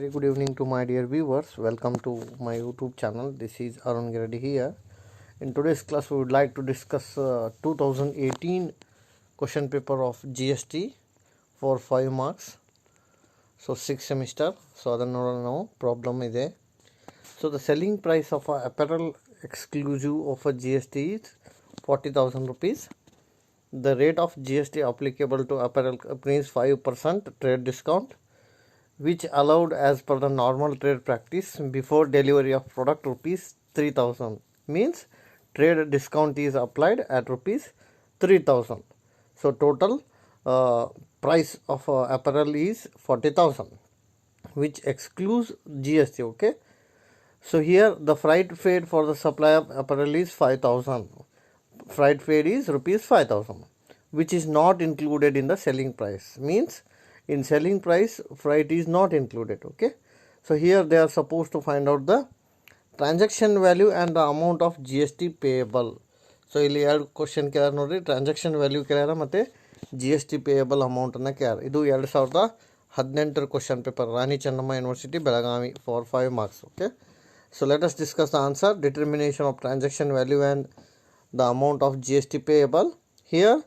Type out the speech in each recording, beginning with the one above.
very good evening to my dear viewers. Welcome to my YouTube channel. This is Arun Giredi here. In today's class, we would like to discuss 2018 question paper of GST for 5 marks. So 6 semester. So no problem is there. So the selling price of apparel exclusive of a GST is 40,000 rupees. The rate of GST applicable to apparel companies 5% trade discount, which allowed as per the normal trade practice before delivery of product rupees 3000, means trade discount is applied at rupees 3000. So total price of apparel is 40,000, which excludes GST. Okay, so here the freight paid for the supply of apparel is 5,000. Freight paid is rupees 5,000, which is not included in the selling price, means in selling price freight is not included. Okay, so here they are supposed to find out the transaction value and the amount of GST payable. So ಇಲ್ಲಿ ಎರಡು question ಕೇಳಾರ ನೋಡ್ರಿ, transaction value ಕೇಳ್ಯಾರ ಮತ್ತು GST payable ಅಮೌಂಟನ್ನು ಕೇಳ್ಯಾರ. ಇದು 2018 question paper, Rani Chennamma university Belagavi, for 5 marks. Okay, so let us discuss the answer. Determination of transaction value and the amount of GST payable. Here,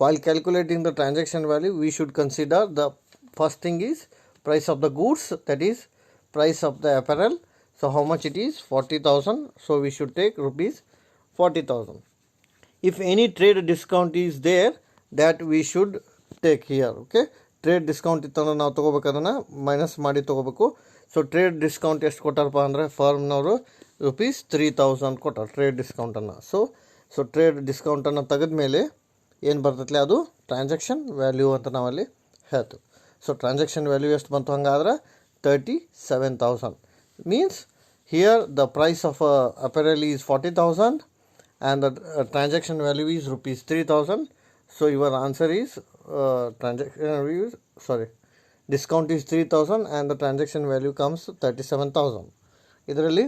while calculating the transaction value, we should consider the first thing is price of the goods, that is price of the apparel. So how much it is? 40,000. So we should take rupees 40,000. If any trade discount is there, that we should take here. Okay, trade discount ಇತ್ತಂದ್ರೆ ನಾವು ತೊಗೋಬೇಕದನ್ನು minus ಮಾಡಿ ತೊಗೋಬೇಕು. So trade discount ಎಷ್ಟು ಕೊಟ್ಟಾರಪ್ಪ ಅಂದರೆ ಫರ್ಮ್ನವರು rupees 3000 ಕೊಟ್ಟಾರ trade ಡಿಸ್ಕೌಂಟನ್ನು. So trade ಡಿಸ್ಕೌಂಟನ್ನು ತೆಗೆದ ಮೇಲೆ ಏನು ಬರ್ತೈತಿ ಅದು ಟ್ರಾನ್ಸಾಕ್ಷನ್ ವ್ಯಾಲ್ಯೂ ಅಂತ ನಾವಲ್ಲಿ ಹೇಳ್ತೀವಿ. ಸೊ ಟ್ರಾನ್ಸಾಕ್ಷನ್ ವ್ಯಾಲ್ಯೂ ಎಷ್ಟು ಬಂತು ಹಂಗಾದ್ರೆ 37,000. Means here the price of apparel is 40,000 and the transaction value is rupees 3000. So your answer is discount is 3000 and the transaction value comes 37,000. ಇದರಲ್ಲಿ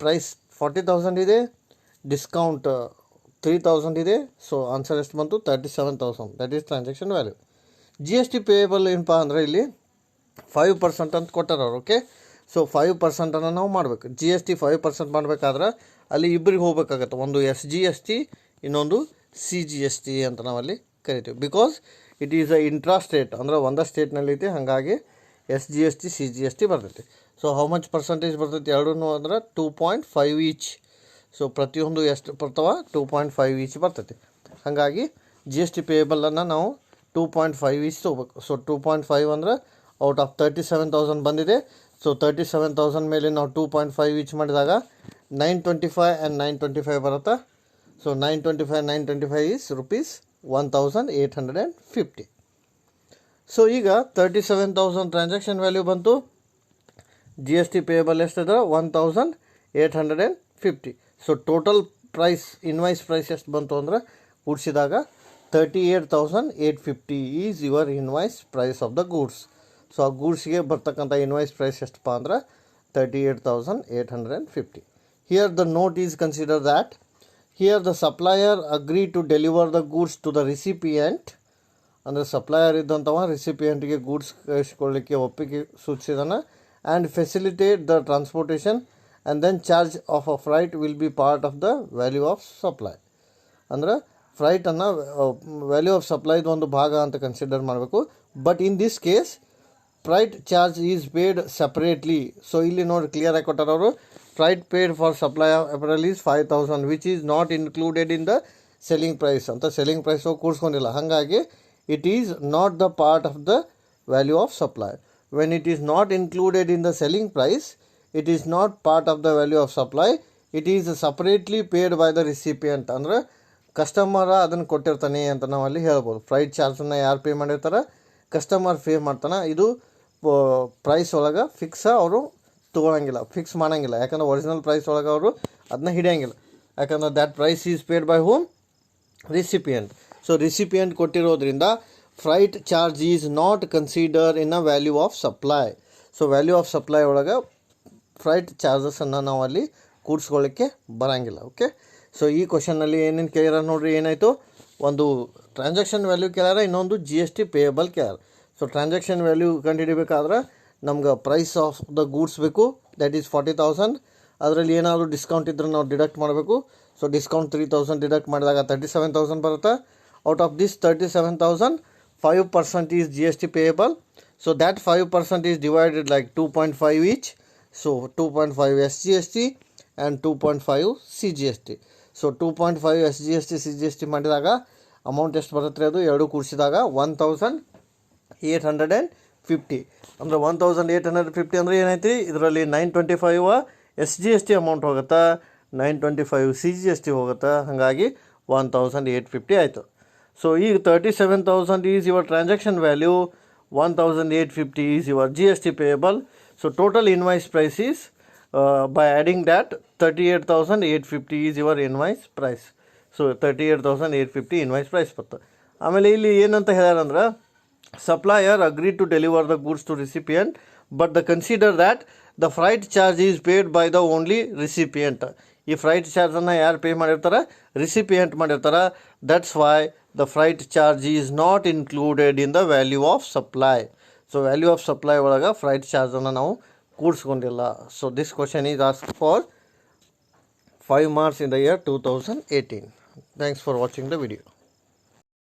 ಪ್ರೈಸ್ 40,000 ಇದೆ, ಡಿಸ್ಕೌಂಟ್ 3000 ಇದೆ. So answer ಎಷ್ಟು ಬಂತು? 37,000. That is transaction value. GST payable ಏನಪ್ಪ ಅಂದರೆ ಇಲ್ಲಿ 5% ಅಂತ ಕೊಟ್ಟಾರ ಅವ್ರು. ಓಕೆ, ಸೊ 5% ನಾವು ಮಾಡಬೇಕು. GST 5% ಮಾಡಬೇಕಾದ್ರೆ ಅಲ್ಲಿ ಇಬ್ಬರಿಗೆ ಹೋಗ್ಬೇಕಾಗತ್ತೆ, ಒಂದು SGST, ಇನ್ನೊಂದು CGST ಅಂತ ನಾವಲ್ಲಿ ಕರಿತೀವಿ. Because it is a intra state, ಅಂದರೆ ಒಂದೇ ಸ್ಟೇಟ್ನಲ್ಲೈತಿ, ಹಾಗಾಗಿ SGST CGST ಬರ್ತೈತಿ. ಸೊ ಹೌ ಮಚ್ ಪರ್ಸೆಂಟೇಜ್ ಬರ್ತೈತಿ ಎರಡೂ ಅಂದ್ರೆ 2.5 ಈಚ್. ಸೊ ಪ್ರತಿಯೊಂದು ಎಷ್ಟು ಬರ್ತಾವ? 2.5 ಈಚ್ ಬರ್ತೈತಿ. ಹಾಗಾಗಿ GST ಪೇಯಬಲನ್ನು ನಾವು 2.5 ಈಚ್ ತೊಗೋಬೇಕು. ಸೊ 2.5 ಅಂದರೆ ಔಟ್ ಆಫ್ 37,000 ಬಂದಿದೆ. ಸೊ 37,000 ಮೇಲೆ ನಾವು 2.5 ಈಚ್ ಮಾಡಿದಾಗ 925 and 925 ಬರುತ್ತೆ. So 925 is rupees 1,850. ಸೊ ಈಗ 37,000 ಟ್ರಾನ್ಸಾಕ್ಷನ್ ವ್ಯಾಲ್ಯೂ ಬಂತು, GST ಪೇಯಬಲ್ ಎಷ್ಟಿದೆ? 1,850. So total price, invoice price ಎಷ್ಟು ಬಂತು ಅಂದರೆ ಕೂಡಿಸಿದಾಗ 38,850 is your invoice price of the goods. So ಆ ಗೂಡ್ಸ್ಗೆ ಬರ್ತಕ್ಕಂಥ ಇನ್ವಾಯ್ಸ್ ಪ್ರೈಸ್ ಎಷ್ಟಪ್ಪ ಅಂದ್ರೆ 38,850. Here the note is consider that here the supplier agreed to deliver the goods to the recipient. ಅಂದರೆ ಸಪ್ಲೈಯರ್ ಇದ್ದಂಥವ ರಿಸಿಪಿಯೆಂಟ್ಗೆ ಗೂಡ್ಸ್ ಕಳಿಸ್ಕೊಳ್ಳಿಕ್ಕೆ ಒಪ್ಪಿಗೆ ಸೂಚಿಸಿದಾನೆ. And facilitate the transportation and then charge of a freight will be part of the value of supply. ಅಂದರೆ ಫ್ರೈಟನ್ನು value of ಸಪ್ಲೈದು ಒಂದು ಭಾಗ ಅಂತ ಕನ್ಸಿಡರ್ ಮಾಡಬೇಕು. But in this case freight charge is paid separately. So ಇಲ್ಲಿ ನೋಡಿ clear ಆಗಿ ಕೊಟ್ಟಾರ ಅವರು, freight paid for supply of apparel is 5,000 which is not included in the selling price ಅಂತ ಸೆಲ್ಲಿಂಗ್ ಪ್ರೈಸು ಕೂಡಿಸ್ಕೊಂಡಿಲ್ಲ. ಹಾಗಾಗಿ it is not the part of the value of supply. When it is not included in the selling price, it is not part of the value of supply. It is separately paid by the recipient. ಅಂದರೆ customer ಅದನ್ನು ಕೊಟ್ಟಿರ್ತಾನೆ ಅಂತ ನಾವು ಅಲ್ಲಿ ಹೇಳ್ಬೋದು. Freight ಚಾರ್ಜನ್ನು ಯಾರು pay ಮಾಡಿರ್ತಾರೆ? ಕಸ್ಟಮರ್ ಪೇ ಮಾಡ್ತಾನೆ. ಇದು ಪ್ರೈಸ್ ಒಳಗೆ ಫಿಕ್ಸ ಅವರು ತೊಗೊಳಂಗಿಲ್ಲ, ಫಿಕ್ಸ್ ಮಾಡೋಂಗಿಲ್ಲ. ಯಾಕಂದ್ರೆ ಒರಿಜಿನಲ್ ಪ್ರೈಸ್ ಒಳಗೆ ಅವರು ಅದನ್ನ ಹಿಡಿಯೋಂಗಿಲ್ಲ. ಯಾಕಂದ್ರೆ that price is paid by whom? Recipient. So recipient ಕೊಟ್ಟಿರೋದ್ರಿಂದ freight charge is not consider in a value of supply. So value of supply ಒಳಗೆ ಫ್ರೈಟ್ ಚಾರ್ಜಸನ್ನು ನಾವು ಅಲ್ಲಿ ಕೂಡಿಸ್ಕೊಳ್ಳಿಕ್ಕೆ ಬರೋಂಗಿಲ್ಲ. ಓಕೆ, ಸೊ ಈ ಕ್ವಶನ್ನಲ್ಲಿ ಏನೇನು ಕೇಳ್ಯಾರ ನೋಡ್ರಿ. ಏನಾಯಿತು? ಒಂದು ಟ್ರಾನ್ಸಾಕ್ಷನ್ ವ್ಯಾಲ್ಯೂ ಕೇಳ್ಯಾರ, ಇನ್ನೊಂದು GST ಪೇಯಬಲ್ ಕೇಳ್ಯಾರ. ಸೊ ಟ್ರಾನ್ಸಾಕ್ಷನ್ ವ್ಯಾಲ್ಯೂ ಕಂಡುಹಿಡಿಬೇಕಾದ್ರೆ ನಮ್ಗೆ ಪ್ರೈಸ್ ಆಫ್ ದ ಗೂಡ್ಸ್ ಬೇಕು, ದ್ಯಾಟ್ ಈಸ್ 40,000. ಅದರಲ್ಲಿ ಏನಾದರೂ ಡಿಸ್ಕೌಂಟ್ ಇದ್ದರೆ ನಾವು ಡಿಡಕ್ಟ್ ಮಾಡಬೇಕು. ಸೊ ಡಿಸ್ಕೌಂಟ್ 3,000 ಡಿಡಕ್ಟ್ ಮಾಡಿದಾಗ 37,000 ಬರುತ್ತೆ. Out of this 37,000, 5% is GST payable. So that 5% is divided like 2.5 each. So 2.5 SGST and 2.5 CGST. So 2.5 SGST CGST ಮಾಡಿದಾಗ ಅಮೌಂಟ್ ಎಷ್ಟು ಬರುತ್ತೆ ಅದು ಎರಡು ಕೂಡಿಸಿದಾಗ 1,850. ಅಂದರೆ 1,850 ಅಂದರೆ ಏನೈತಿ, ಇದರಲ್ಲಿ 925 SGST ಅಮೌಂಟ್ ಹೋಗುತ್ತೆ, 925 CGST ಹೋಗುತ್ತೆ. ಹಾಗಾಗಿ 1,850 ಆಯಿತು. ಸೊ ಈಗ 37,000 is your transaction value, 1,850 is your GST payable. So total invoice price is by adding that 38,850 is your invoice price. So 38,850 invoice price ಬರ್ತದೆ. ಆಮೇಲೆ ಇಲ್ಲಿ ಏನಂತ ಹೇಳ್ಯಾರಂದ್ರೆ, supplier agreed to deliver the goods to recipient, but the consider that the freight charge is paid by the only recipient. ಈ freight ಚಾರ್ಜನ್ನು ಯಾರು pay ಮಾಡಿರ್ತಾರೆ, recipient ಮಾಡಿರ್ತಾರೆ. That's why the freight charge is not included in the value of supply. So value of supply ಒಳಗೆ freight ಚಾರ್ಜನ್ನು ನಾವು ಕೂಡಿಸ್ಕೊಂಡಿಲ್ಲ. So this question is ask for 5 marks in the year 2018. Thanks for watching the video.